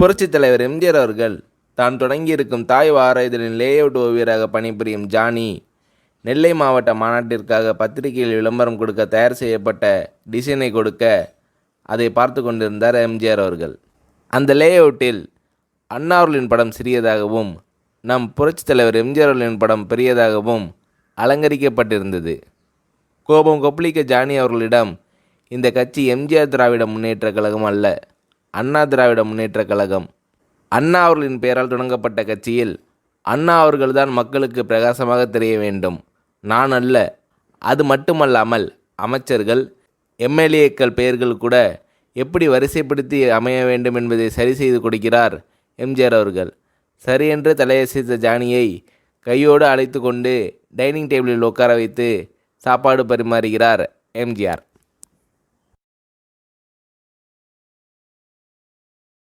புரட்சித் தலைவர் எம்ஜிஆர் அவர்கள் தான் தொடங்கியிருக்கும் தாய் வார இதழின் லேஅவுட் ஓவியராக பணிபுரியும் ஜானி நெல்லை மாவட்ட மாநாட்டிற்காக பத்திரிகையில் விளம்பரம் கொடுக்க தயார் செய்யப்பட்ட டிசைனை கொடுக்க அதை பார்த்து கொண்டிருந்தார் எம்ஜிஆர் அவர்கள். அந்த லேஅவுட்டில் அண்ணா அவர்களின் படம் சிறியதாகவும் நம் புரட்சித் தலைவர் எம்ஜிஆர் அவர்களின் படம் பெரியதாகவும் அலங்கரிக்கப்பட்டிருந்தது. கோபம் கொப்பளிக்க ஜானி அவர்களிடம், இந்த கட்சி எம்ஜிஆர் திராவிட முன்னேற்ற கழகம் அல்ல, அண்ணா திராவிட முன்னேற்ற கழகம். அண்ணா அவர்களின் பெயரால் தொடங்கப்பட்ட கட்சியில் அண்ணா அவர்கள்தான் மக்களுக்கு பிரகாசமாக தெரிய வேண்டும், நான் அல்ல. அது மட்டுமல்லாமல் அமைச்சர்கள் எம்எல்ஏக்கள் பெயர்கள் கூட எப்படி வரிசைப்படுத்தி அமைய வேண்டும் என்பதை சரி செய்து கொடுக்கிறார் எம்ஜிஆர் அவர்கள். சரியென்று தலையசைத்த ஜானியை கையோடு அழைத்து கொண்டு டைனிங் டேபிளில் உட்கார வைத்து சாப்பாடு பரிமாறுகிறார் எம்ஜிஆர்.